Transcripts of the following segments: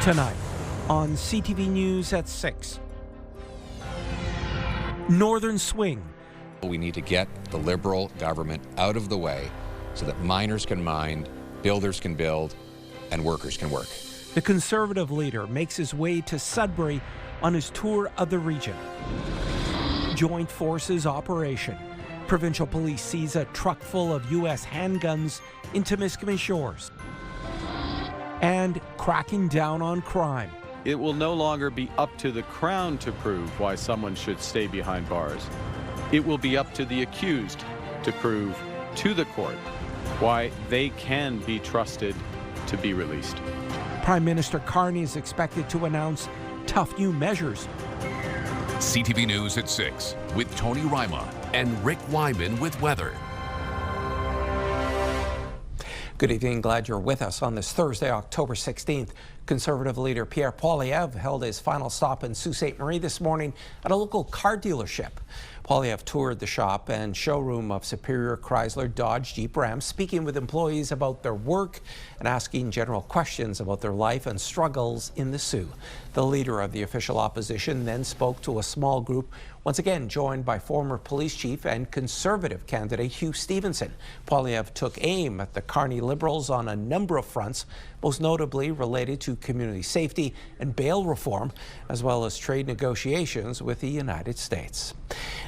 Tonight on CTV News at 6. Northern Swing. We need to get the Liberal government out of the way so that miners can mine, builders can build, and workers can work. The Conservative leader makes his way to Sudbury on his tour of the region. Joint Forces operation. Provincial police seize a truck full of U.S. handguns in Timmins shores. And cracking down on crime. It will no longer be up to the Crown to prove why someone should stay behind bars. It will be up to the accused to prove to the court why they can be trusted to be released. Prime Minister Carney is expected to announce tough new measures. CTV News at 6 with Tony Ryma and Rick Wyman with weather. Good evening. Glad you're with us on this Thursday, October 16th. Conservative leader Pierre Poilievre held his final stop in Sault Ste. Marie this morning at a local car dealership. Poilievre toured the shop and showroom of Superior Chrysler Dodge Jeep Ram, speaking with employees about their work and asking general questions about their life and struggles in the Soo. The leader of the official opposition then spoke to a small group, once again joined by former police chief and Conservative candidate Hugh Stevenson. Poilievre took aim at the Carney Liberals on a number of fronts, most notably related to community safety and bail reform, as well as trade negotiations with the United States.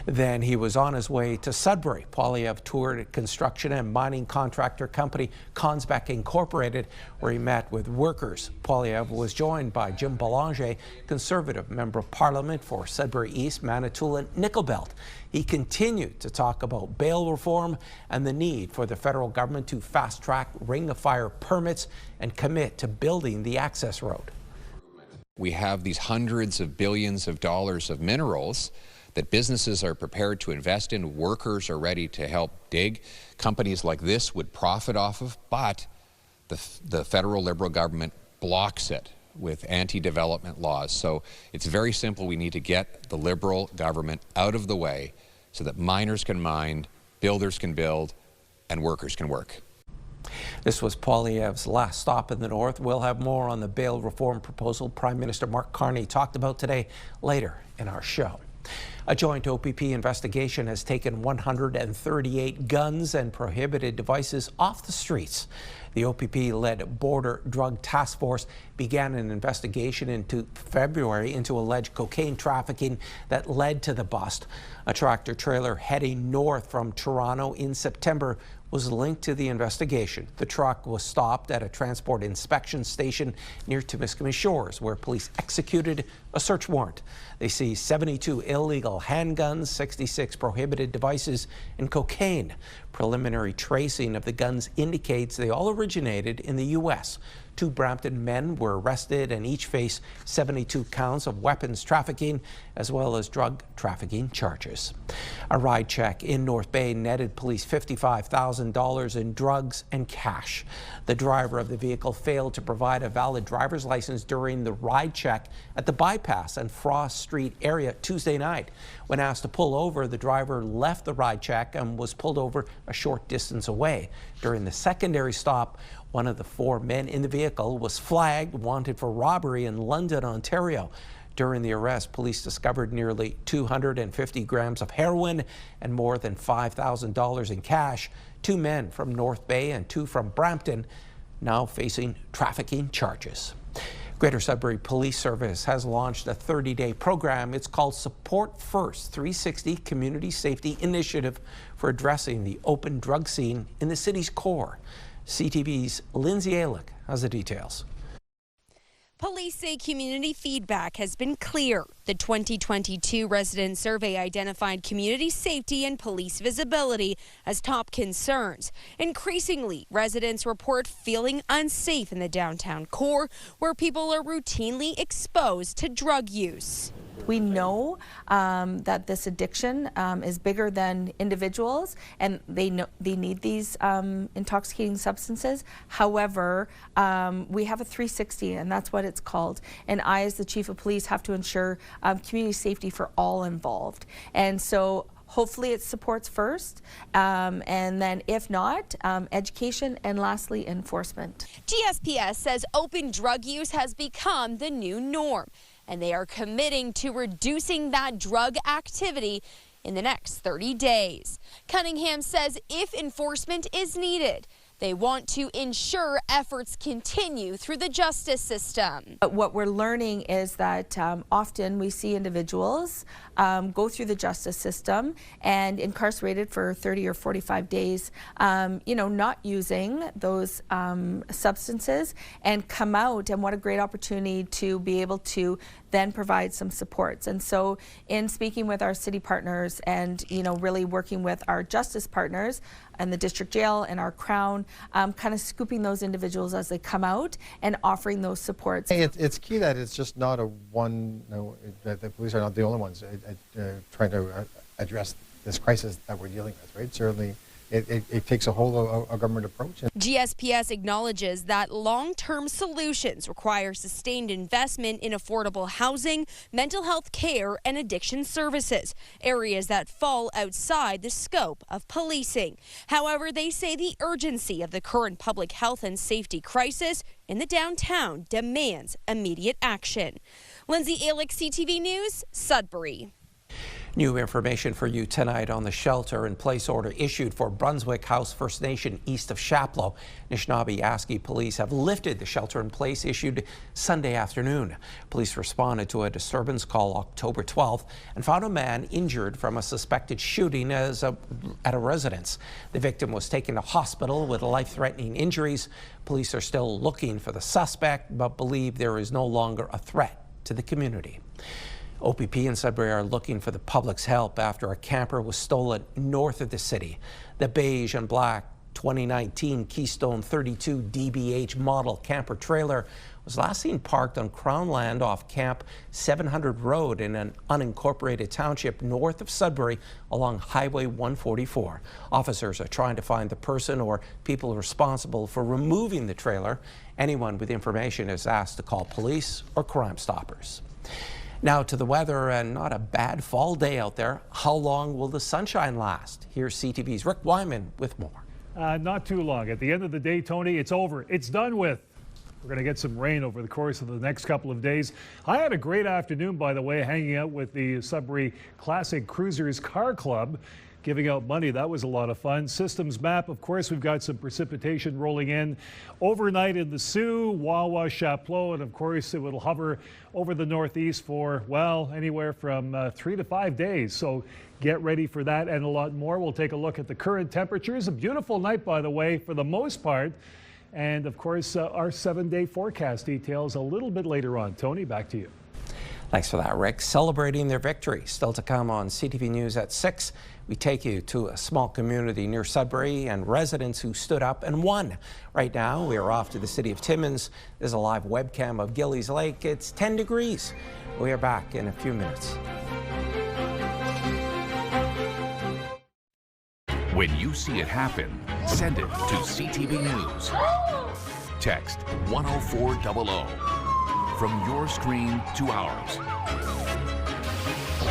Then he was on his way to Sudbury. Poilievre toured construction and mining contractor company Consbec Incorporated, where he met with workers. Poilievre was joined by Jim Belanger, Conservative Member of Parliament for Sudbury East, Manitoulin, Nickel Belt. He continued to talk about bail reform and the need for the federal government to fast-track Ring of Fire permits and commit to building the access road. We have these hundreds of billions of dollars of minerals that businesses are prepared to invest in, workers are ready to help dig. Companies like this would profit off of, but the federal Liberal government blocks it with anti-development laws. So it's very simple. We need to get the Liberal government out of the way so that miners can mine, builders can build, and workers can work. This was Poilievre's last stop in the north. We'll have more on the bail reform proposal Prime Minister Mark Carney talked about today later in our show. A joint OPP investigation has taken 138 guns and prohibited devices off the streets. The OPP-led Border Drug Task Force began an investigation into February into alleged cocaine trafficking that led to the bust. A tractor-trailer heading north from Toronto in September was linked to the investigation. The truck was stopped at a transport inspection station near Timmins shores, where police executed a search warrant. They seized 72 illegal handguns, 66 prohibited devices, and cocaine. Preliminary tracing of the guns indicates they all originated in the U.S. 2 Brampton men were arrested and each face 72 counts of weapons trafficking as well as drug trafficking charges. A ride check in North Bay netted police $55,000 in drugs and cash. The driver of the vehicle failed to provide a valid driver's license during the ride check at the bypass and Frost Street area Tuesday night. When asked to pull over, the driver left the ride check and was pulled over a short distance away. During the secondary stop, one of the 4 men in the vehicle was flagged, wanted for robbery in London, Ontario. During the arrest, police discovered nearly 250 grams of heroin and more than $5,000 in cash. 2 men from North Bay and 2 from Brampton now facing trafficking charges. Greater Sudbury Police Service has launched a 30-day program. It's called Support First 360 Community Safety Initiative for addressing the open drug scene in the city's core. CTV's Lindsay Alick has the details. Police say community feedback has been clear. The 2022 resident survey identified community safety and police visibility as top concerns. Increasingly, residents report feeling unsafe in the downtown core, where people are routinely exposed to drug use. We know that this addiction is bigger than individuals, and they need these intoxicating substances. However, we have a 360, and that's what it's called. And I, as the chief of police, have to ensure community safety for all involved. And so hopefully it's supports first, and then if not, education, and lastly, enforcement. GSPS says open drug use has become the new norm, and they are committing to reducing that drug activity in the next 30 days. Cunningham says if enforcement is needed, they want to ensure efforts continue through the justice system. What we're learning is that often we see individuals go through the justice system and incarcerated for 30 or 45 days, not using those substances, and come out, and what a great opportunity to be able to then provide some supports. And so in speaking with our city partners and really working with our justice partners and the district jail and our Crown, kind of scooping those individuals as they come out and offering those supports. It's key that it's just not a one, that the police are not the only ones trying to address this crisis that we're dealing with, right? Certainly it takes a whole government approach. GSPS acknowledges that long-term solutions require sustained investment in affordable housing, mental health care, and addiction services, areas that fall outside the scope of policing. However, they say the urgency of the current public health and safety crisis in the downtown demands immediate action. Lindsay Alick, CTV News, Sudbury. New information for you tonight on the shelter-in-place order issued for Brunswick House First Nation east of Chapleau. Anishinaabe police have lifted the shelter-in-place issued Sunday afternoon. Police responded to a disturbance call October 12th and found a man injured from a suspected shooting at a residence. The victim was taken to hospital with life-threatening injuries. Police are still looking for the suspect, but believe there is no longer a threat to the community. OPP and Sudbury are looking for the public's help after a camper was stolen north of the city. The beige and black 2019 Keystone 32 DBH model camper trailer was last seen parked on Crown land off Camp 700 Road in an unincorporated township north of Sudbury along Highway 144. Officers are trying to find the person or people responsible for removing the trailer. Anyone with information is asked to call police or Crime Stoppers. Now to the weather, and not a bad fall day out there. How long will the sunshine last? Here's CTV's Rick Wyman with more. Not too long. At the end of the day, Tony, it's over. It's done with. We're going to get some rain over the course of the next couple of days. I had a great afternoon, by the way, hanging out with the Sudbury Classic Cruisers Car Club, giving out money. That was a lot of fun. Systems map, of course, we've got some precipitation rolling in overnight in the Sioux, Wawa, Chapleau, and of course it will hover over the northeast for, well, anywhere from 3 to 5 days. So get ready for that and a lot more. We'll take a look at the current temperatures. A beautiful night, by the way, for the most part. And of course, our 7-day forecast details a little bit later on. Tony, back to you. Thanks for that, Rick. Celebrating their victory. Still to come on CTV News at 6. We take you to a small community near Sudbury and residents who stood up and won. Right now, we are off to the city of Timmins. There's a live webcam of Gillies Lake. It's 10 degrees. We are back in a few minutes. When you see it happen, send it to CTV News. Text 10400 from your screen to ours.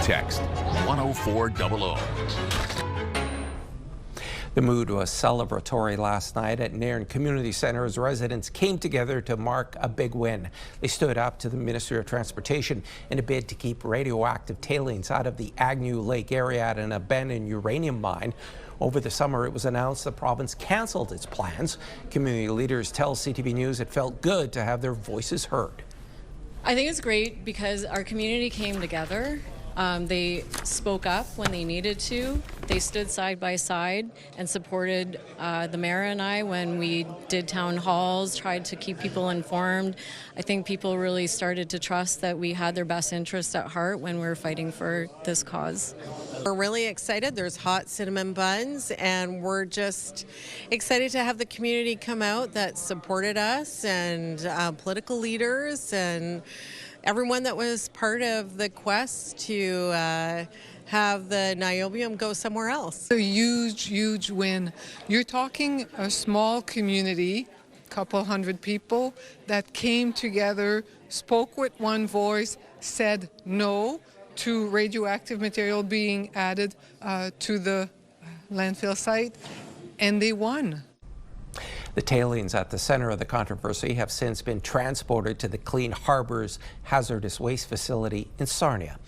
Text 10400. The mood was celebratory last night at Nairn Community Centre as residents came together to mark a big win. They stood up to the Ministry of Transportation in a bid to keep radioactive tailings out of the Agnew Lake area at an abandoned uranium mine. Over the summer, it was announced the province cancelled its plans. Community leaders tell CTV News it felt good to have their voices heard. I think it's great because our community came together. They spoke up when they needed to. They stood side by side and supported the mayor and I when we did town halls, tried to keep people informed. I think people really started to trust that we had their best interests at heart when we were fighting for this cause. We're really excited. There's hot cinnamon buns, and we're just excited to have the community come out that supported us, and political leaders and everyone that was part of the quest to have the niobium go somewhere else. A huge, huge win. You're talking a small community, couple hundred people that came together, spoke with one voice, said no, to radioactive material being added to the landfill site, and they won. The tailings at the center of the controversy have since been transported to the Clean Harbors hazardous waste facility in Sarnia.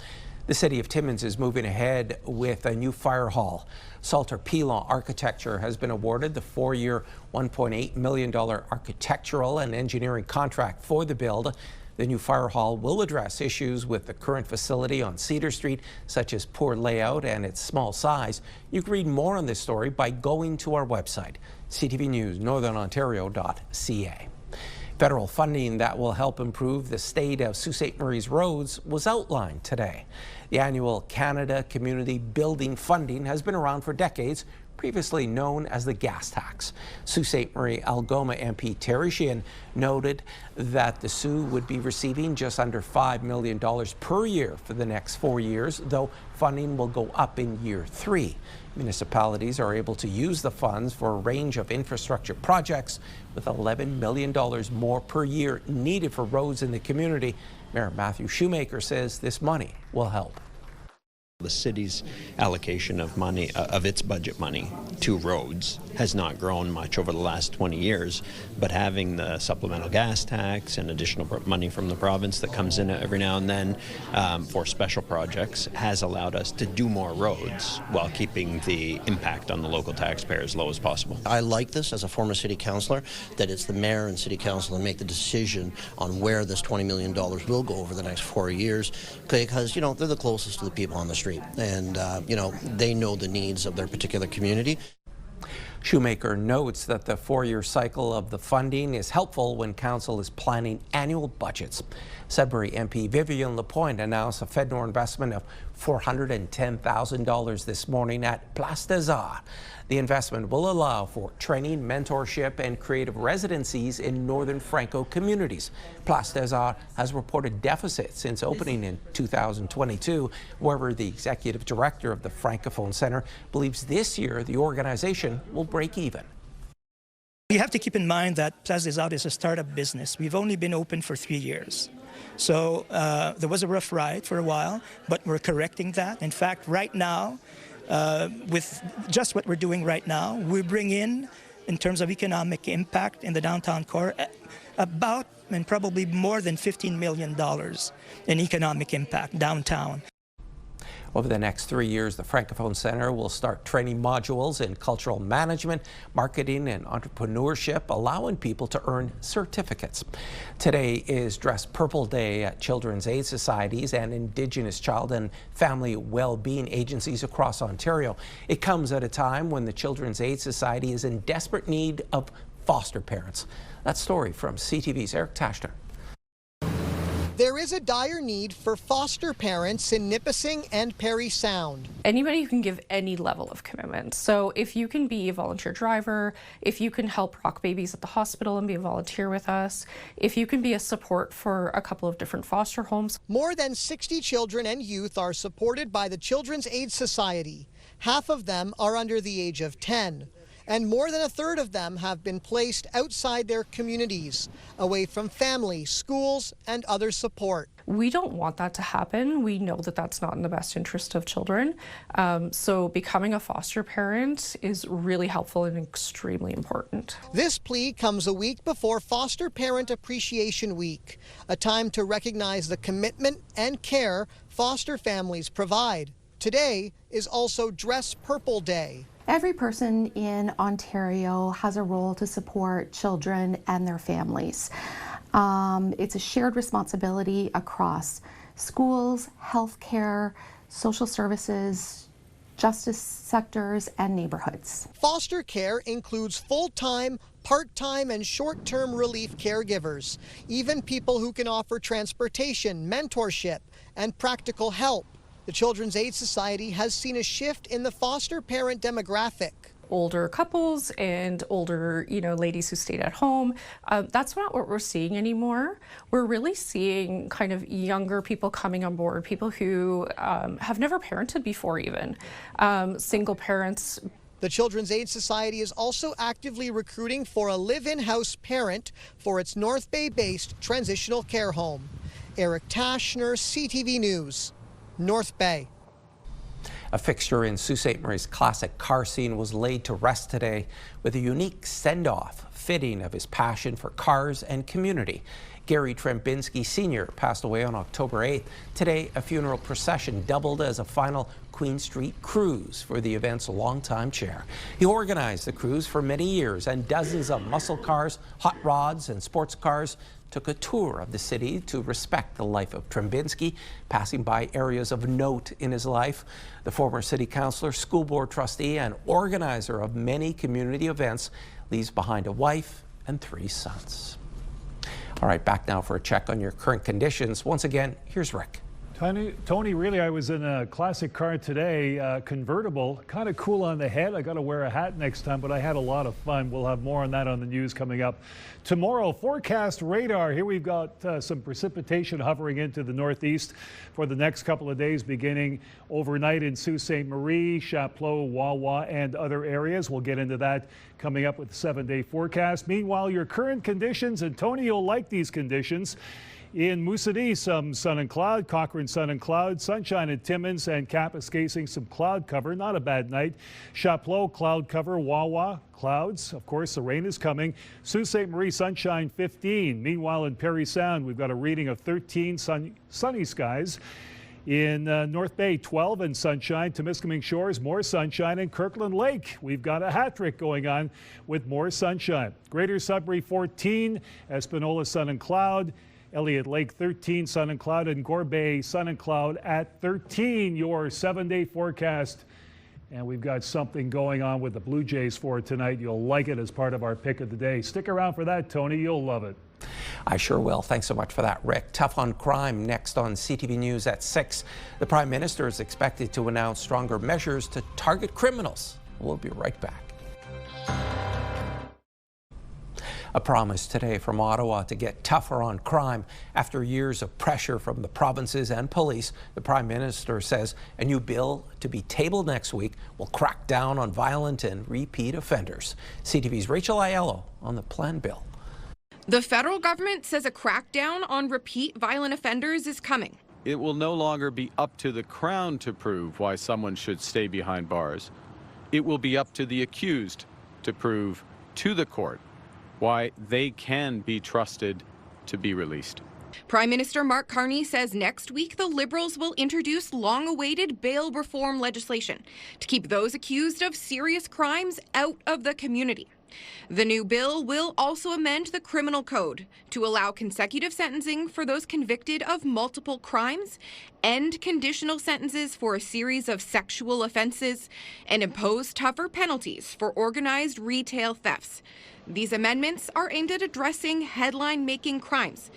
The city of Timmins is moving ahead with a new fire hall. Salter Pilon Architecture has been awarded the 4-year, $1.8 million architectural and engineering contract for the build. The new fire hall will address issues with the current facility on Cedar Street, such as poor layout and its small size. You can read more on this story by going to our website, CTVNewsNorthernOntario.ca. Federal funding that will help improve the state of Sault Ste. Marie's roads was outlined today. The annual Canada Community Building Funding has been around for decades, previously known as the gas tax. Sault Ste. Marie Algoma MP Terry Sheehan noted that the Sioux would be receiving just under $5 million per year for the next 4 years, though funding will go up in year 3. Municipalities are able to use the funds for a range of infrastructure projects, with $11 million more per year needed for roads in the community. Mayor Matthew Shoemaker says this money will help. The city's allocation of money, of its budget money to roads, has not grown much over the last 20 years, but having the supplemental gas tax and additional money from the province that comes in every now and then for special projects has allowed us to do more roads while keeping the impact on the local taxpayer as low as possible. I like this as a former city councillor, that it's the mayor and city council that make the decision on where this $20 million will go over the next 4 years, because, you know, they're the closest to the people on the street. And, you know, they know the needs of their particular community. Shoemaker notes that the 4-year cycle of the funding is helpful when council is planning annual budgets. Sudbury MP Vivian Lapointe announced a FedNor investment of $410,000 this morning at Place des Arts. The investment will allow for training, mentorship, and creative residencies in northern Franco communities. Place des Arts has reported deficits since opening in 2022. However, the executive director of the Francophone Centre believes this year the organization will break even. You have to keep in mind that Place des Arts is a startup business. We've only been open for 3 years. So there was a rough ride for a while, but we're correcting that. In fact, right now, with just what we're doing right now, we bring in terms of economic impact in the downtown core, about and probably more than $15 million in economic impact downtown. Over the next 3 years, the Francophone Centre will start training modules in cultural management, marketing, and entrepreneurship, allowing people to earn certificates. Today is Dress Purple Day at Children's Aid Societies and Indigenous Child and Family Wellbeing agencies across Ontario. It comes at a time when the Children's Aid Society is in desperate need of foster parents. That story from CTV's Eric Tashner. There is a dire need for foster parents in Nipissing and Parry Sound. Anybody who can give any level of commitment. So if you can be a volunteer driver, if you can help rock babies at the hospital and be a volunteer with us, if you can be a support for a couple of different foster homes. More than 60 children and youth are supported by the Children's Aid Society. Half of them are under the age of 10. And more than a third of them have been placed outside their communities, away from family, schools, and other support. We don't want that to happen. We know that that's not in the best interest of children. So becoming a foster parent is really helpful and extremely important. This plea comes a week before Foster Parent Appreciation Week, a time to recognize the commitment and care foster families provide. Today is also Dress Purple Day. Every person in Ontario has a role to support children and their families. It's a shared responsibility across schools, healthcare, social services, justice sectors, and neighborhoods. Foster care includes full-time, part-time, and short-term relief caregivers, even people who can offer transportation, mentorship, and practical help. The Children's Aid Society has seen a shift in the foster parent demographic. Older couples and older, ladies who stayed at home. That's not what we're seeing anymore. We're really seeing kind of younger people coming on board, people who have never parented before even, single parents. The Children's Aid Society is also actively recruiting for a live-in house parent for its North Bay-based transitional care home. Eric Tashner, CTV News. North Bay. A fixture in Sault Ste. Marie's classic car scene was laid to rest today with a unique send-off fitting of his passion for cars and community. Gary Trembinski Sr. passed away on October 8th. Today, a funeral procession doubled as a final Queen Street cruise for the event's longtime chair. He organized the cruise for many years, and dozens of muscle cars, hot rods, and sports cars took a tour of the city to respect the life of Trembinski, passing by areas of note in his life. The former city councillor, school board trustee, and organizer of many community events leaves behind a wife and 3 sons. All right, back now for a check on your current conditions. Once again, here's Rick. Tony, really, I was in a classic car today, convertible, kind of cool on the head. I got to wear a hat next time, but I had a lot of fun. We'll have more on that on the news coming up tomorrow. Forecast radar. Here we've got some precipitation hovering into the northeast for the next couple of days, beginning overnight in Sault Ste. Marie, Chapleau, Wawa, and other areas. We'll get into that coming up with the 7-day forecast. Meanwhile, your current conditions, and Tony, you'll like these conditions. In Moosonee, some sun and cloud, Cochrane sun and cloud, sunshine in Timmins, and Kapuskasing some cloud cover. Not a bad night. Chapleau, cloud cover, Wawa, clouds. Of course, the rain is coming. Sault Ste. Marie, sunshine 15. Meanwhile, in Parry Sound, we've got a reading of 13 sunny skies. In North Bay, 12 and sunshine. Temiskaming Shores, more sunshine. And Kirkland Lake, we've got a hat trick going on with more sunshine. Greater Sudbury, 14. Espanola, sun and cloud. Elliott Lake 13, sun and cloud, and Gore Bay, sun and cloud at 13. Your 7-day forecast. And we've got something going on with the Blue Jays for tonight. You'll like it as part of our pick of the day. Stick around for that, Tony. You'll love it. I sure will. Thanks so much for that, Rick. Tough on crime next on CTV News at 6. The Prime Minister is expected to announce stronger measures to target criminals. We'll be right back. A promise today from Ottawa to get tougher on crime. After years of pressure from the provinces and police, the Prime Minister says a new bill to be tabled next week will crack down on violent and repeat offenders. CTV's Rachel Aiello on the planned bill. The federal government says a crackdown on repeat violent offenders is coming. It will no longer be up to the Crown to prove why someone should stay behind bars. It will be up to the accused to prove to the court why they can be trusted to be released. Prime Minister Mark Carney says next week the Liberals will introduce long-awaited bail reform legislation to keep those accused of serious crimes out of the community. The new bill will also amend the criminal code to allow consecutive sentencing for those convicted of multiple crimes, end conditional sentences for a series of sexual offenses, and impose tougher penalties for organized retail thefts. These amendments are aimed at addressing headline-making crimes,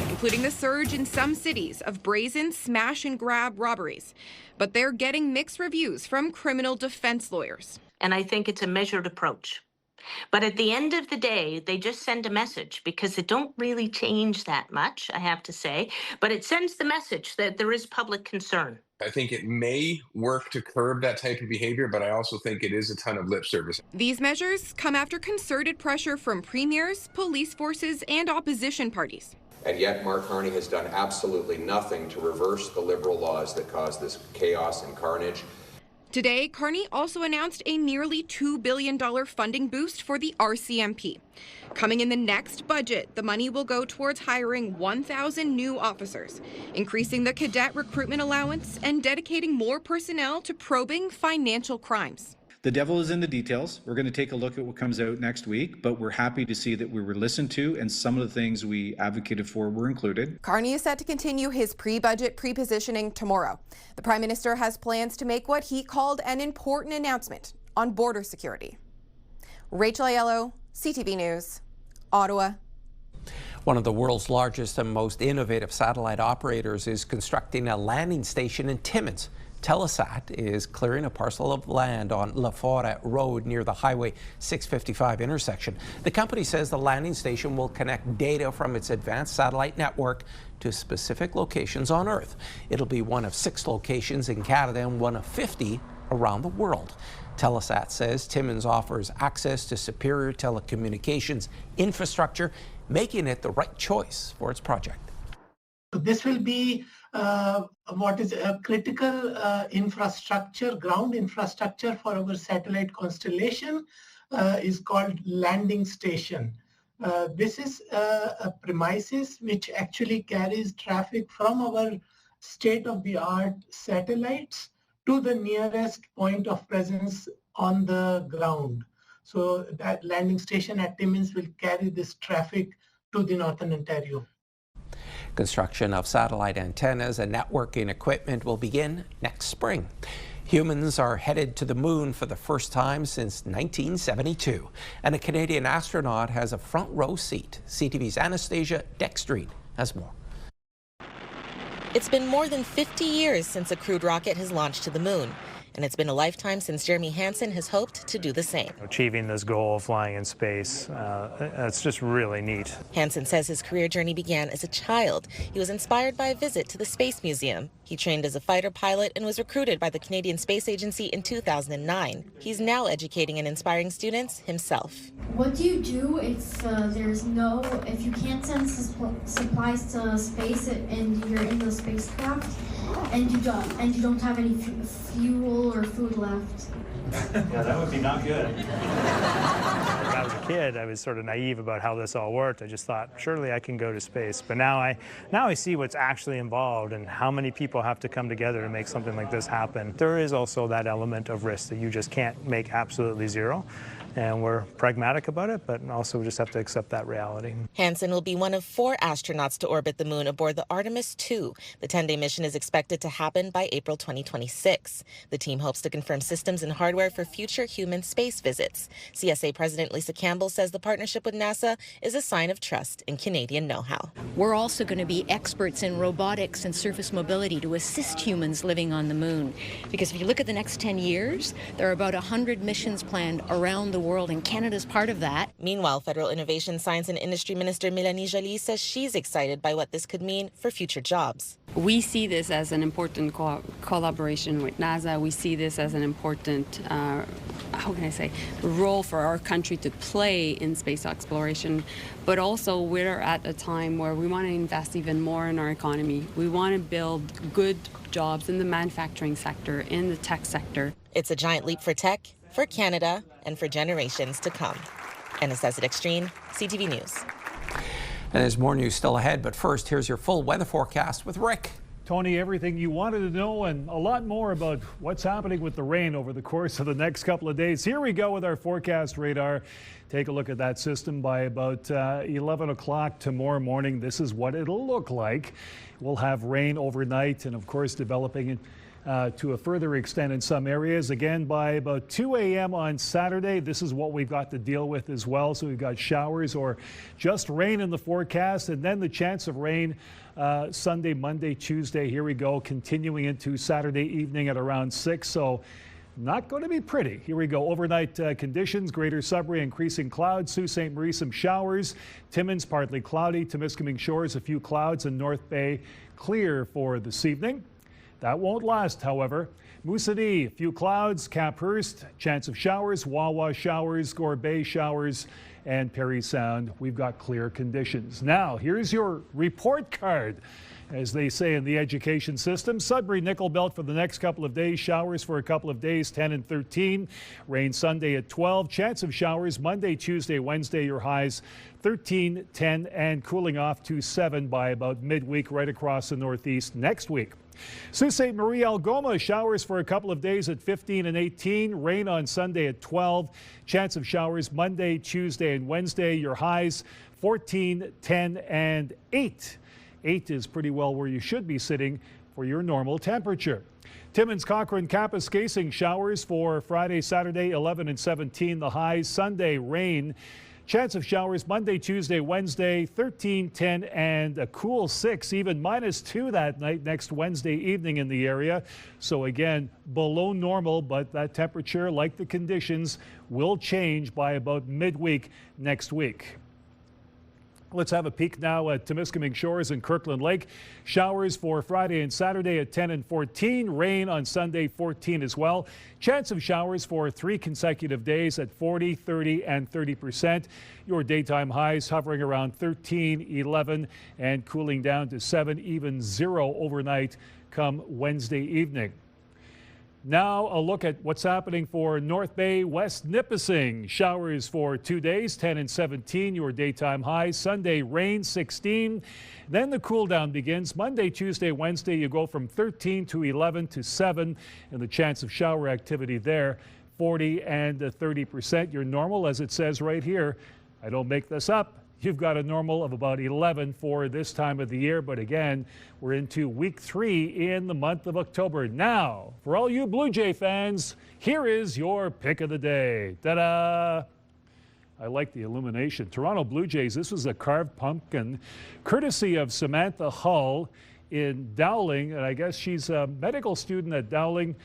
including the surge in some cities of brazen smash-and-grab robberies. But they're getting mixed reviews from criminal defense lawyers. And I think it's a measured approach. But at the end of the day, they just send a message because it don't really change that much, I have to say. But it sends the message that there is public concern. I think it may work to curb that type of behavior, but I also think it is a ton of lip service. These measures come after concerted pressure from premiers, police forces, and opposition parties. And yet Mark Carney has done absolutely nothing to reverse the Liberal laws that caused this chaos and carnage. Today, Carney also announced a nearly $2 billion funding boost for the RCMP. Coming in the next budget, the money will go towards hiring 1,000 new officers, increasing the cadet recruitment allowance, and dedicating more personnel to probing financial crimes. The devil is in the details. We're going to take a look at what comes out next week, but we're happy to see that we were listened to and some of the things we advocated for were included. Carney is set to continue his pre-budget pre-positioning tomorrow. The Prime Minister has plans to make what he called an important announcement on border security. Rachel Aiello, CTV News, Ottawa. One of the world's largest and most innovative satellite operators is constructing a landing station in Timmins. Telesat is clearing a parcel of land on La Forêt Road near the Highway 655 intersection. The company says the landing station will connect data from its advanced satellite network to specific locations on Earth. It'll be one of 6 locations in Canada and one of 50 around the world. Telesat says Timmins offers access to superior telecommunications infrastructure, making it the right choice for its project. This will be what is a critical infrastructure, ground infrastructure for our satellite constellation, is called landing station. This is a premises which actually carries traffic from our state-of-the-art satellites to the nearest point of presence on the ground. So that landing station at Timmins will carry this traffic to the Northern Ontario. Construction of satellite antennas and networking equipment will begin next spring. Humans are headed to the moon for the first time since 1972, and a Canadian astronaut has a front row seat. CTV's Anastasia Dextrine has more. It's been more than 50 years since a crewed rocket has launched to the moon. And it's been a lifetime since Jeremy Hansen has hoped to do the same. Achieving this goal of flying in space, it's just really neat. Hansen says his career journey began as a child. He was inspired by a visit to the Space Museum. He trained as a fighter pilot and was recruited by the Canadian Space Agency in 2009. He's now educating and inspiring students himself. What do you do if if you can't send supplies to space and you're in the spacecraft and you don't have any fuel or food left? Yeah, that would be not good. When I was a kid, I was sort of naive about how this all worked. I just thought, surely I can go to space. But now I see what's actually involved and how many people have to come together to make something like this happen. There is also that element of risk that you just can't make absolutely zero. And we're pragmatic about it, but also we just have to accept that reality. Hansen will be one of 4 astronauts to orbit the moon aboard the Artemis II. The 10-day mission is expected to happen by April 2026. The team hopes to confirm systems and hardware for future human space visits. CSA President Lisa Campbell says the partnership with NASA is a sign of trust in Canadian know-how. We're also going to be experts in robotics and surface mobility to assist humans living on the moon. Because if you look at the next 10 years, there are about 100 missions planned around the world, and Canada's part of that. Meanwhile, Federal Innovation, Science and Industry Minister Mélanie Joly says she's excited by what this could mean for future jobs. We see this as an important collaboration with NASA. We see this as an important, role for our country to play in space exploration. But also, we're at a time where we want to invest even more in our economy. We want to build good jobs in the manufacturing sector, in the tech sector. It's a giant leap for tech, for Canada, and for generations to come. Anastasia Dextrine, CTV News. And there's more news still ahead, but first, here's your full weather forecast with Rick. Tony, everything you wanted to know and a lot more about what's happening with the rain over the course of the next couple of days. Here we go with our forecast radar. Take a look at that system by about 11 o'clock tomorrow morning. This is what it'll look like. We'll have rain overnight and, of course, developing to a further extent in some areas. Again, by about 2 a.m. on Saturday, this is what we've got to deal with as well. So we've got showers or just rain in the forecast, and then the chance of rain Sunday, Monday, Tuesday. Here we go, continuing into Saturday evening at around 6. So not going to be pretty. Here we go. Overnight conditions. Greater Sudbury, increasing clouds. Sault Ste. Marie, some showers. Timmins, partly cloudy. Temiskaming Shores, a few clouds. And North Bay, clear for this evening. That won't last, however. Moosonee, a few clouds. Caphurst, chance of showers. Wawa showers. Gore Bay showers. And Parry Sound, we've got clear conditions. Now, here's your report card, as they say in the education system. Sudbury, Nickel Belt for the next couple of days. Showers for a couple of days, 10 and 13. Rain Sunday at 12. Chance of showers Monday, Tuesday, Wednesday. Your highs 13, 10, and cooling off to 7 by about midweek right across the northeast next week. Sault Ste. Marie, Algoma, showers for a couple of days at 15 and 18. Rain on Sunday at 12. Chance of showers Monday, Tuesday, and Wednesday. Your highs 14, 10, and 8. 8 is pretty well where you should be sitting for your normal temperature. Timmins, Cochrane, Kapuskasing, showers for Friday, Saturday, 11 and 17. The highs. Sunday, rain. Chance of showers Monday, Tuesday, Wednesday, 13, 10, and a cool 6, even -2 that night next Wednesday evening in the area. So again, below normal, but that temperature, like the conditions, will change by about midweek next week. Let's have a peek now at Temiskaming Shores and Kirkland Lake. Showers for Friday and Saturday at 10 and 14. Rain on Sunday, 14 as well. Chance of showers for 3 consecutive days at 40, 30, and 30%. Your daytime highs hovering around 13, 11, and cooling down to 7, even 0 overnight come Wednesday evening. Now a look at what's happening for North Bay, West Nipissing. Showers for 2 days, 10 and 17, your daytime highs. Sunday, rain, 16. Then the cool down begins. Monday, Tuesday, Wednesday, you go from 13 to 11 to 7, and the chance of shower activity there, 40 and 30%. Your normal, as it says right here, I don't make this up. You've got a normal of about 11 for this time of the year. But again, we're into week 3 in the month of October. Now, for all you Blue Jay fans, here is your pick of the day. Ta-da! I like the illumination. Toronto Blue Jays, this was a carved pumpkin courtesy of Samantha Hull in Dowling. And I guess she's a medical student at Dowling.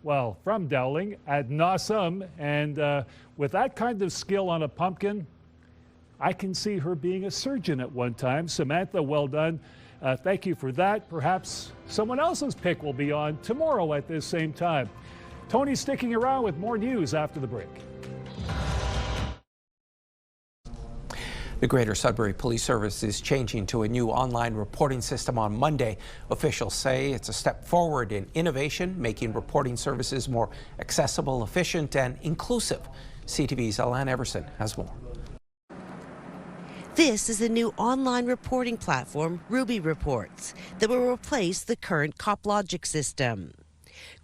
Well, from Dowling at NOSM. And with that kind of skill on a pumpkin, I can see her being a surgeon at one time. Samantha, well done. Thank you for that. Perhaps someone else's pick will be on tomorrow at this same time. Tony's sticking around with more news after the break. The Greater Sudbury Police Service is changing to a new online reporting system on Monday. Officials say it's a step forward in innovation, making reporting services more accessible, efficient, and inclusive. CTV's Alan Everson has more. This is a new online reporting platform, Ruby Reports, that will replace the current CopLogic system.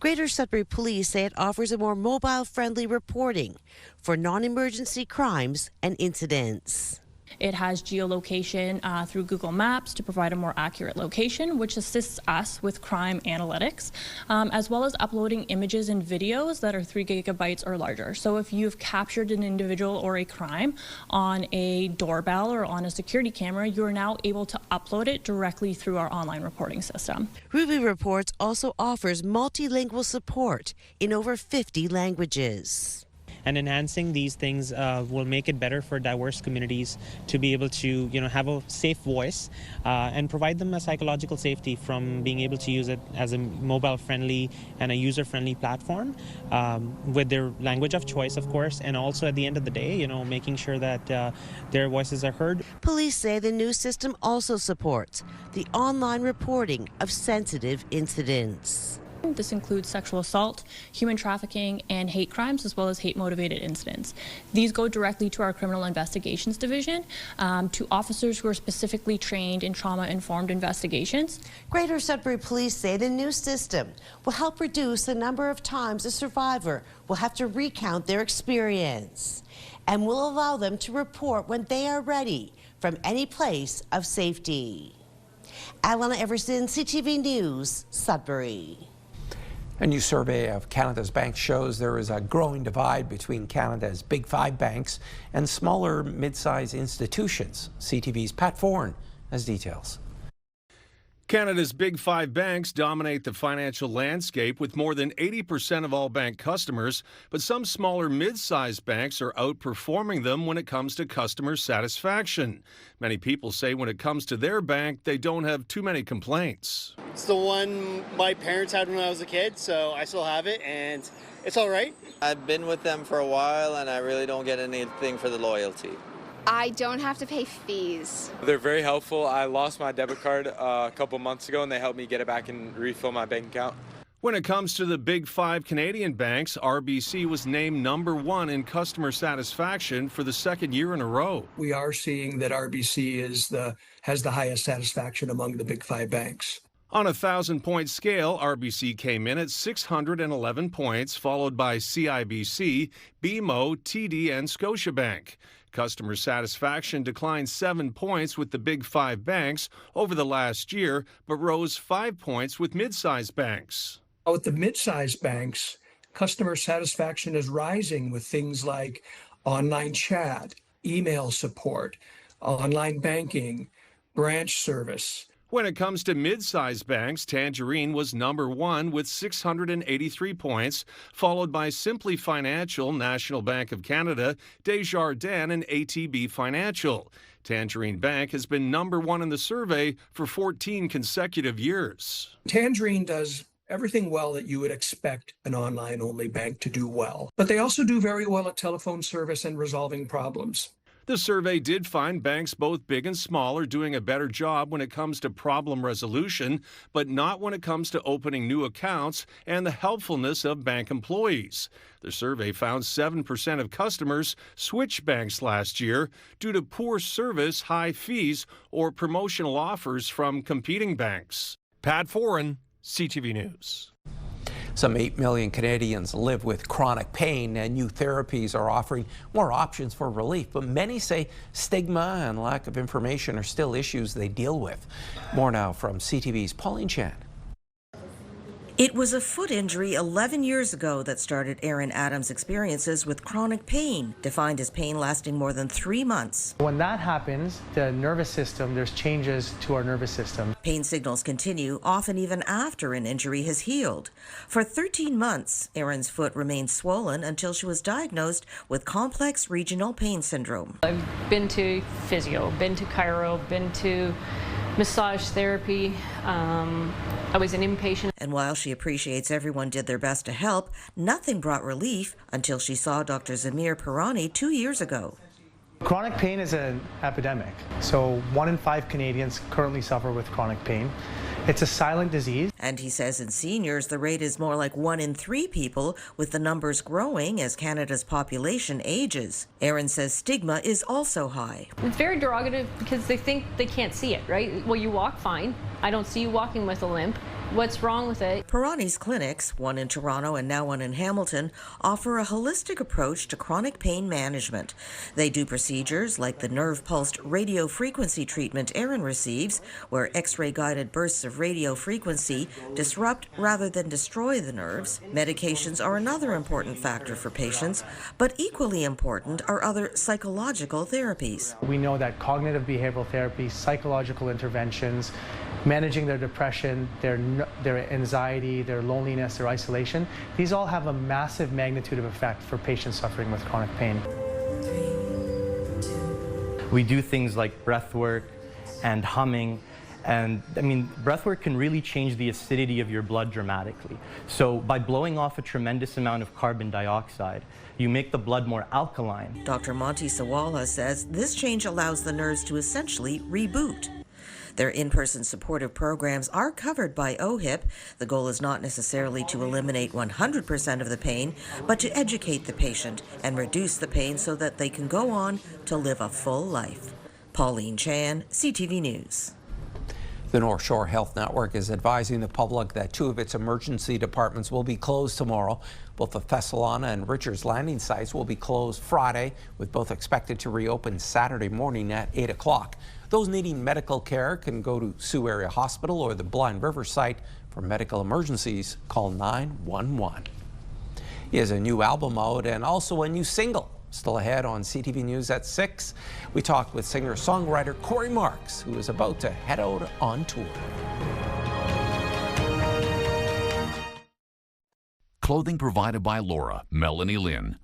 Greater Sudbury Police say it offers a more mobile-friendly reporting for non-emergency crimes and incidents. It has geolocation through Google Maps to provide a more accurate location, which assists us with crime analytics, as well as uploading images and videos that are 3 gigabytes or larger. So if you've captured an individual or a crime on a doorbell or on a security camera, you are now able to upload it directly through our online reporting system. Ruby Reports also offers multilingual support in over 50 languages. And enhancing these things will make it better for diverse communities to be able to, have a safe voice and provide them a psychological safety from being able to use it as a mobile-friendly and a user-friendly platform with their language of choice, of course, and also at the end of the day, making sure that their voices are heard. Police say the new system also supports the online reporting of sensitive incidents. This includes sexual assault, human trafficking, and hate crimes, as well as hate-motivated incidents. These go directly to our Criminal Investigations Division, to officers who are specifically trained in trauma-informed investigations. Greater Sudbury Police say the new system will help reduce the number of times a survivor will have to recount their experience and will allow them to report when they are ready from any place of safety. Alana Everson, CTV News, Sudbury. A new survey of Canada's banks shows there is a growing divide between Canada's big 5 banks and smaller mid-sized institutions. CTV's Pat Foran has details. Canada's big 5 banks dominate the financial landscape with more than 80% of all bank customers, but some smaller mid-sized banks are outperforming them when it comes to customer satisfaction. Many people say when it comes to their bank, they don't have too many complaints. It's the one my parents had when I was a kid, so I still have it, and it's all right. I've been with them for a while, and I really don't get anything for the loyalty. I don't have to pay fees. They're very helpful. I lost my debit card a couple months ago, and they helped me get it back and refill my bank account. When it comes to the big 5 Canadian banks, RBC was named #1 in customer satisfaction for the 2nd year in a row. We are seeing that RBC has the highest satisfaction among the big 5 banks. On a 1,000-point scale, RBC came in at 611 points, followed by CIBC, BMO, TD, and Scotiabank. Customer satisfaction declined 7 points with the big 5 banks over the last year, but rose 5 points with mid-sized banks. With the mid-sized banks, customer satisfaction is rising with things like online chat, email support, online banking, branch service. When it comes to mid-sized banks, Tangerine was #1 with 683 points, followed by Simply Financial, National Bank of Canada, Desjardins, and ATB Financial. Tangerine Bank has been #1 in the survey for 14 consecutive years. Tangerine does everything well that you would expect an online-only bank to do well. But they also do very well at telephone service and resolving problems. The survey did find banks both big and small are doing a better job when it comes to problem resolution, but not when it comes to opening new accounts and the helpfulness of bank employees. The survey found 7% of customers switched banks last year due to poor service, high fees, or promotional offers from competing banks. Pat Foran, CTV News. Some 8 million Canadians live with chronic pain, and new therapies are offering more options for relief. But many say stigma and lack of information are still issues they deal with. More now from CTV's Pauline Chan. It was a foot injury 11 years ago that started Aaron Adams' experiences with chronic pain, defined as pain lasting more than 3 months. When that happens, the nervous system, there's changes to our nervous system. Pain signals continue, often even after an injury has healed. For 13 months, Aaron's foot remained swollen until she was diagnosed with complex regional pain syndrome. I've been to physio, been to chiro, been to massage therapy. I was an inpatient. And while she appreciates everyone did their best to help, nothing brought relief until she saw Dr. Zamir Pirani 2 years ago. Chronic pain is an epidemic. So 1 in 5 Canadians currently suffer with chronic pain. It's a silent disease. And he says in seniors, the rate is more like 1 in 3 people, with the numbers growing as Canada's population ages. Aaron says stigma is also high. It's very derogative because they think they can't see it, right? Well, you walk fine. I don't see you walking with a limp. What's wrong with it? Pirani's clinics, one in Toronto and now one in Hamilton, offer a holistic approach to chronic pain management. They do procedures like the nerve-pulsed radio frequency treatment Aaron receives, where X-ray guided bursts of radio frequency disrupt rather than destroy the nerves. Medications are another important factor for patients, but equally important are other psychological therapies. We know that cognitive behavioral therapy, psychological interventions, managing their depression, their anxiety, their loneliness, their isolation, these all have a massive magnitude of effect for patients suffering with chronic pain. We do things like breath work and humming. And I mean, breath work can really change the acidity of your blood dramatically. So by blowing off a tremendous amount of carbon dioxide, you make the blood more alkaline. Dr. Monty Sawala says this change allows the nerves to essentially reboot. Their in-person supportive programs are covered by OHIP. The goal is not necessarily to eliminate 100% of the pain, but to educate the patient and reduce the pain so that they can go on to live a full life. Pauline Chan, CTV News. The North Shore Health Network is advising the public that 2 of its emergency departments will be closed tomorrow. Both the Thessalona and Richards Landing sites will be closed Friday, with both expected to reopen Saturday morning at 8 o'clock. Those needing medical care can go to Sioux Area Hospital or the Blind River site. For medical emergencies, call 911. He has a new album out and also a new single. Still ahead on CTV News at 6. We talked with singer-songwriter Corey Marks, who is about to head out on tour. Clothing provided by Laura, Melanie Lynn.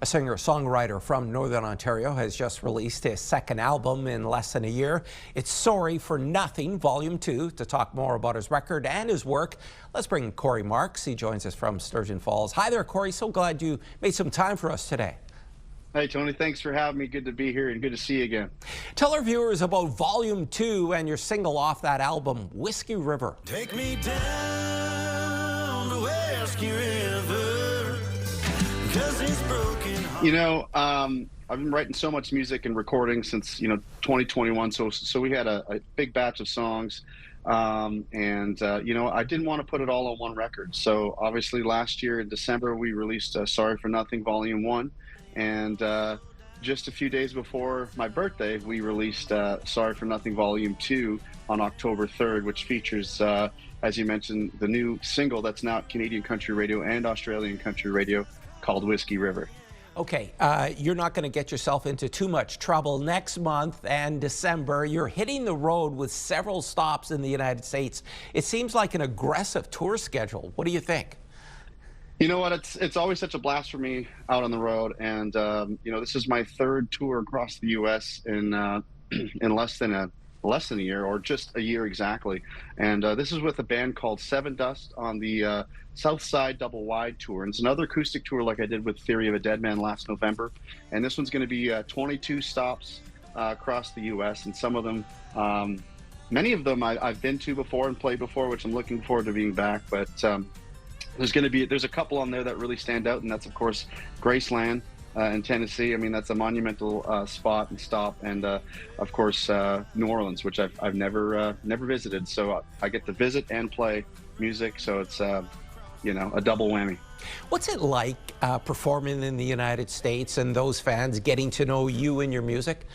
A singer-songwriter from Northern Ontario has just released his second album in less than a year. It's Sorry for Nothing, Volume 2. To talk more about his record and his work, let's bring Corey Marks. He joins us from Sturgeon Falls. Hi there, Corey. So glad you made some time for us today. Hey, Tony. Thanks for having me. Good to be here and good to see you again. Tell our viewers about Volume 2 and your single off that album, Whiskey River. Take me down to Whiskey River, 'cause it's broken. You know, I've been writing so much music and recording since, 2021. So we had a big batch of songs. I didn't want to put it all on one record. So obviously last year in December, we released Sorry for Nothing, Volume 1. And just a few days before my birthday, we released Sorry for Nothing, Volume 2 on October 3rd, which features, as you mentioned, the new single that's now at Canadian country radio and Australian country radio called Whiskey River. Okay, you're not going to get yourself into too much trouble. Next month and December, you're hitting the road with several stops in the United States. It seems like an aggressive tour schedule. What do you think? You know what? It's always such a blast for me out on the road, and this is my third tour across the U.S. in less than a year, or just a year exactly. And this is with a band called Seven Dust on the South Side Double Wide tour. And it's another acoustic tour like I did with Theory of a Dead Man last November. And this one's going to be 22 stops across the U.S. and some of them. Many of them I've been to before and played before, which I'm looking forward to being back. But there's a couple on there that really stand out, and that's of course Graceland in Tennessee. I mean, that's a monumental spot and stop, and of course New Orleans, which I've never visited. So I get to visit and play music, so it's a double whammy. What's it like performing in the United States and those fans getting to know you and your music?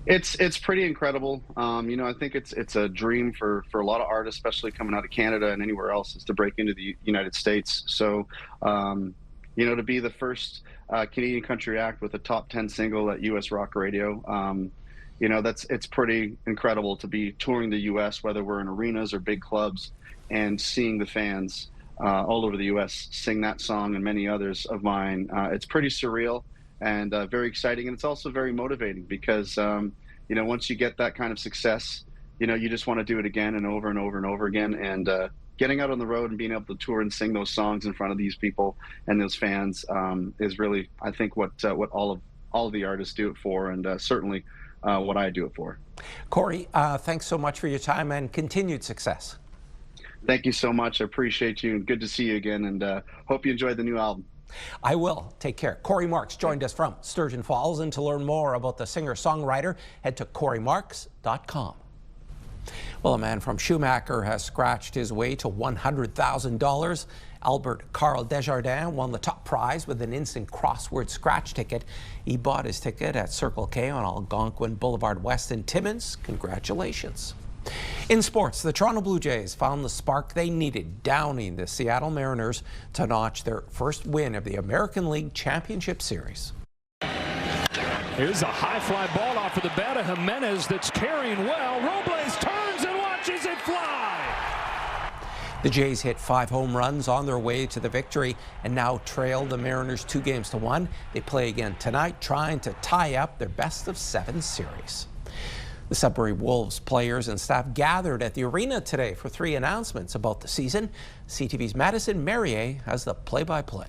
It's pretty incredible. I think it's a dream for a lot of artists, especially coming out of Canada and anywhere else, is to break into the United States. So, to be the first Canadian country act with a top 10 single at U.S. rock radio, it's pretty incredible to be touring the U.S., whether we're in arenas or big clubs, and seeing the fans all over the U.S. sing that song and many others of mine. It's pretty surreal and very exciting, and it's also very motivating because once you get that kind of success, you just want to do it again and over and over and over again. And getting out on the road and being able to tour and sing those songs in front of these people and those fans is really, I think, what all of the artists do it for, and certainly what I do it for. Corey, thanks so much for your time and continued success. Thank you so much. I appreciate you, and good to see you again, and hope you enjoyed the new album. I will. Take care. Corey Marks joined us from Sturgeon Falls, and to learn more about the singer-songwriter, head to CoreyMarks.com. Well, a man from Schumacher has scratched his way to $100,000. Albert Carl Desjardins won the top prize with an instant crossword scratch ticket. He bought his ticket at Circle K on Algonquin Boulevard West in Timmins. Congratulations. In sports, the Toronto Blue Jays found the spark they needed, downing the Seattle Mariners to notch their first win of the American League Championship Series. Here's a high fly ball off of the bat of Jimenez that's carrying well. Robles turns and watches it fly. The Jays hit 5 home runs on their way to the victory and now trail the Mariners 2-1. They play again tonight, trying to tie up their best-of-7 series. The Sudbury Wolves players and staff gathered at the arena today for 3 announcements about the season. CTV's Madison Merrier has the play-by-play.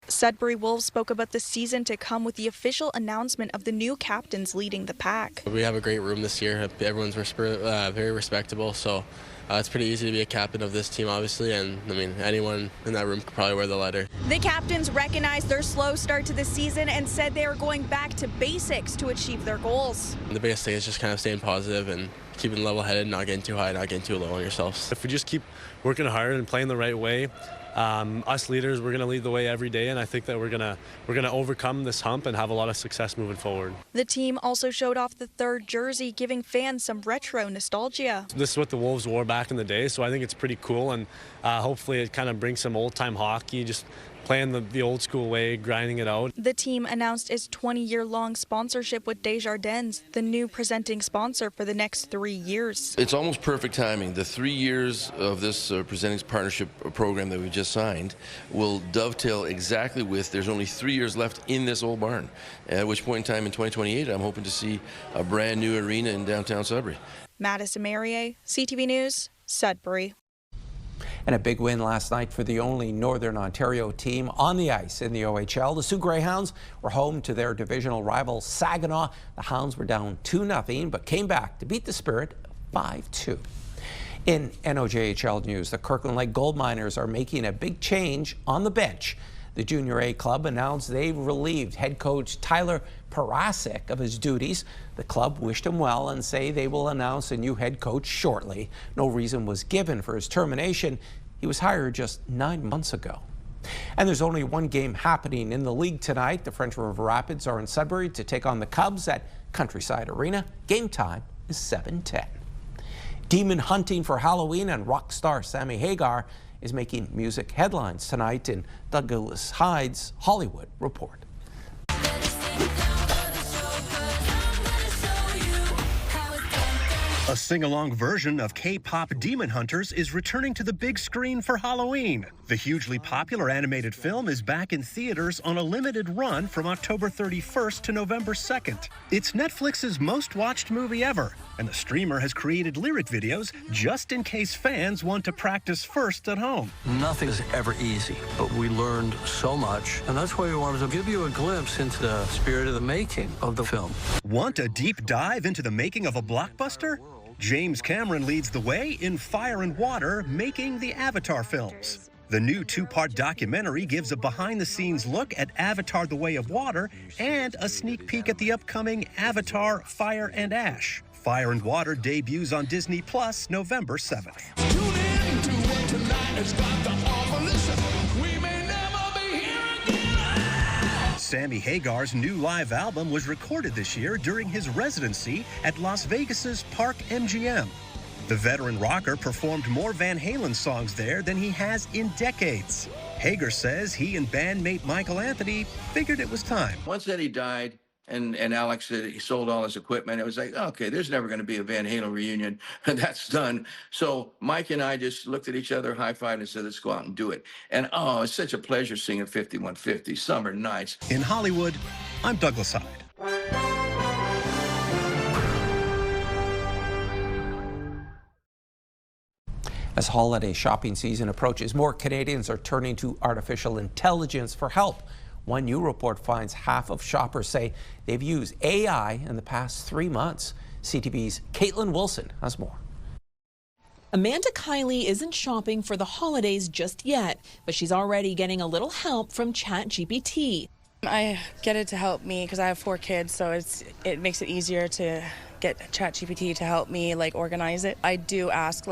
Sudbury Wolves spoke about the season to come with the official announcement of the new captains leading the pack. We have a great room this year. Everyone's very respectable, so it's pretty easy to be a captain of this team, obviously, and I mean, anyone in that room could probably wear the letter. The captains recognized their slow start to the season and said they are going back to basics to achieve their goals. The biggest thing is just kind of staying positive and keeping level-headed, not getting too high, not getting too low on yourselves. If we just keep working hard and playing the right way, us leaders, we're going to lead the way every day, and I think that we're going to overcome this hump and have a lot of success moving forward. The team also showed off the 3rd jersey, giving fans some retro nostalgia. This is what the Wolves wore back in the day, so I think it's pretty cool, and hopefully it kind of brings some old-time hockey, just playing the old school way, grinding it out. The team announced its 20-year-long sponsorship with Desjardins, the new presenting sponsor for the next 3 years. It's almost perfect timing. The 3 years of this presenting partnership program that we just signed will dovetail exactly with, there's only 3 years left in this old barn, at which point in time in 2028 I'm hoping to see a brand new arena in downtown Sudbury. Madison Merrier, CTV News, Sudbury. And a big win last night for the only Northern Ontario team on the ice in the OHL. The Sioux Greyhounds were home to their divisional rival Saginaw. The Hounds were down 2-0, but came back to beat the Spirit 5-2. In NOJHL news, the Kirkland Lake Gold Miners are making a big change on the bench. The Junior A club announced they've relieved head coach Tyler Parasek of his duties. The club wished him well and say they will announce a new head coach shortly. No reason was given for his termination. He was hired just 9 months ago. And there's only one game happening in the league tonight. The French River Rapids are in Sudbury to take on the Cubs at Countryside Arena. Game time is 7:10. Demon hunting for Halloween, and rock star Sammy Hagar is making music headlines tonight in Douglas Hyde's Hollywood Report. A sing-along version of K-pop Demon Hunters is returning to the big screen for Halloween. The hugely popular animated film is back in theaters on a limited run from October 31st to November 2nd. It's Netflix's most watched movie ever, and the streamer has created lyric videos just in case fans want to practice first at home. Nothing is ever easy, but we learned so much, and that's why we wanted to give you a glimpse into the spirit of the making of the film. Want a deep dive into the making of a blockbuster? James Cameron leads the way in Fire and Water, making the Avatar films. The new two-part documentary gives a behind-the-scenes look at Avatar: The Way of Water and a sneak peek at the upcoming Avatar: Fire and Ash. Fire and Water debuts on Disney Plus November 7th. Sammy Hagar's new live album was recorded this year during his residency at Las Vegas's Park MGM. The veteran rocker performed more Van Halen songs there than he has in decades. Hagar says he and bandmate Michael Anthony figured it was time. Once Eddie died and Alex said he sold all his equipment, it was like, okay, there's never going to be a Van Halen reunion, and that's done. So Mike and I just looked at each other, high-fived, and said, let's go out and do it. And oh, it's such a pleasure singing 5150, Summer Nights. In Hollywood, I'm Douglas Hyde. As holiday shopping season approaches, more Canadians are turning to artificial intelligence for help. One new report finds half of shoppers say they've used AI in the past 3 months. CTV's Caitlin Wilson has more. Amanda Kiley isn't shopping for the holidays just yet, but she's already getting a little help from ChatGPT. I get it to help me because I have 4 kids, so it makes it easier to get ChatGPT to help me organize it. I do ask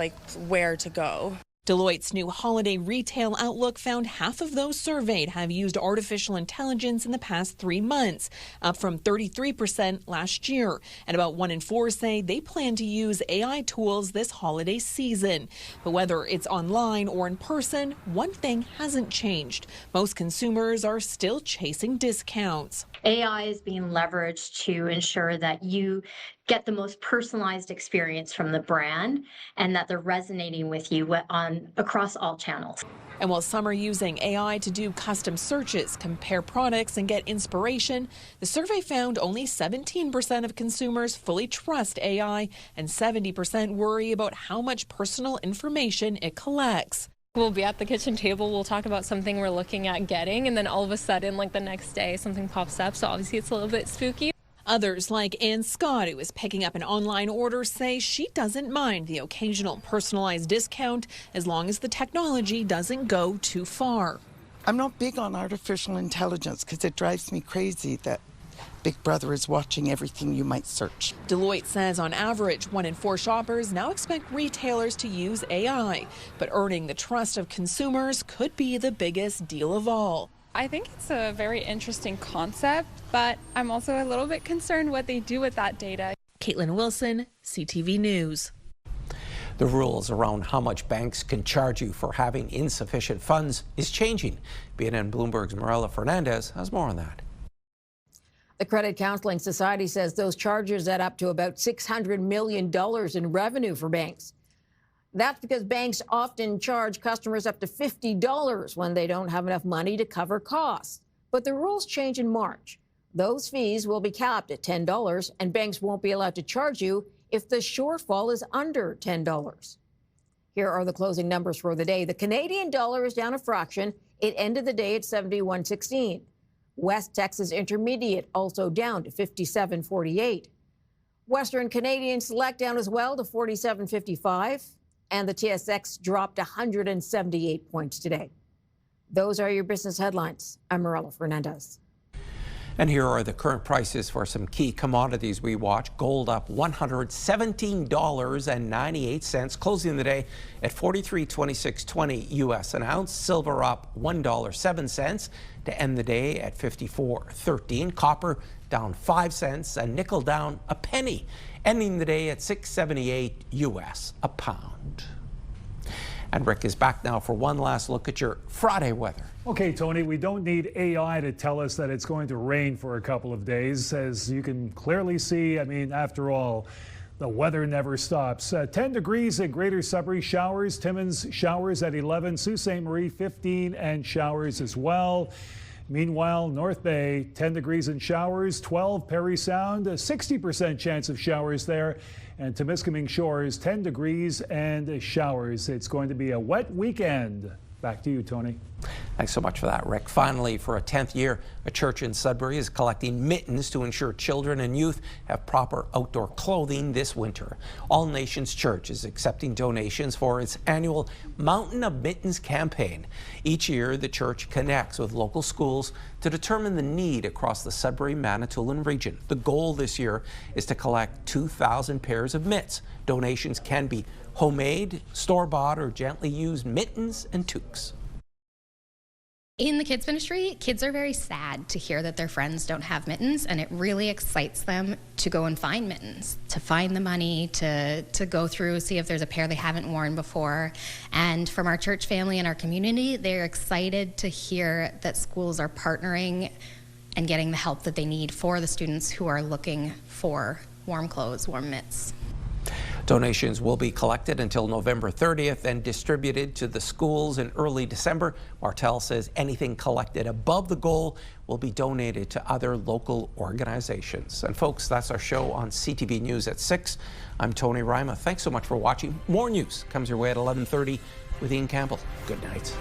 where to go. Deloitte's new holiday retail outlook found half of those surveyed have used artificial intelligence in the past 3 months, up from 33% last year. And about 1 in 4 say they plan to use AI tools this holiday season. But whether it's online or in person, one thing hasn't changed. Most consumers are still chasing discounts. AI is being leveraged to ensure that you get the most personalized experience from the brand and that they're resonating with you across all channels. And while some are using AI to do custom searches, compare products, and get inspiration, the survey found only 17% of consumers fully trust AI and 70% worry about how much personal information it collects. We'll be at the kitchen table, we'll talk about something we're looking at getting, and then all of a sudden, the next day, something pops up, so obviously it's a little bit spooky. Others, like Ann Scott, who is picking up an online order, say she doesn't mind the occasional personalized discount as long as the technology doesn't go too far. I'm not big on artificial intelligence because it drives me crazy that Big Brother is watching everything you might search. Deloitte says on average, 1 in 4 shoppers now expect retailers to use AI, but earning the trust of consumers could be the biggest deal of all. I think it's a very interesting concept, but I'm also a little bit concerned what they do with that data. Caitlin Wilson, CTV News. The rules around how much banks can charge you for having insufficient funds is changing. BNN Bloomberg's Marella Fernandez has more on that. The Credit Counseling Society says those charges add up to about $600 million in revenue for banks. That's because banks often charge customers up to $50 when they don't have enough money to cover costs. But the rules change in March. Those fees will be capped at $10, and banks won't be allowed to charge you if the shortfall is under $10. Here are the closing numbers for the day. The Canadian dollar is down a fraction. It ended the day at 71.16. West Texas Intermediate also down to 57.48. Western Canadian Select down as well to 47.55. And the TSX dropped 178 points today. Those are your business headlines. I'm Marella Fernandez. And here are the current prices for some key commodities we watch. Gold up $117.98, closing the day at $43.2620 US an ounce. Silver up $1.07 to end the day at $54.13. Copper down 5 cents and nickel down a penny, ending the day at $6.78 US a pound. And Rick is back now for one last look at your Friday weather. Okay, Tony, we don't need AI to tell us that it's going to rain for a couple of days. As you can clearly see, I mean, after all, The weather never stops. 10 degrees in Greater Sudbury, showers. Timmins, showers at 11. Sault Ste. Marie, 15, and showers as well. Meanwhile, North Bay, 10 degrees and showers. 12, Parry Sound, a 60% chance of showers there. And Temiskaming Shores, 10 degrees and showers. It's going to be a wet weekend. Back to you, Tony. Thanks so much for that, Rick. Finally, for a 10th year, a church in Sudbury is collecting mittens to ensure children and youth have proper outdoor clothing this winter. All Nations Church is accepting donations for its annual Mountain of Mittens campaign. Each year, the church connects with local schools to determine the need across the Sudbury-Manitoulin region. The goal this year is to collect 2,000 pairs of mitts. Donations can be homemade, store-bought, or gently used mittens and toques. In the kids ministry, kids are very sad to hear that their friends don't have mittens, and it really excites them to go and find mittens, to find the money, to go through, see if there's a pair they haven't worn before. And from our church family and our community, they're excited to hear that schools are partnering and getting the help that they need for the students who are looking for warm clothes, warm mitts. Donations will be collected until November 30th and distributed to the schools in early December. Martel says anything collected above the goal will be donated to other local organizations. And folks, that's our show on CTV News at 6. I'm Tony Ryma. Thanks so much for watching. More news comes your way at 11:30 with Ian Campbell. Good night.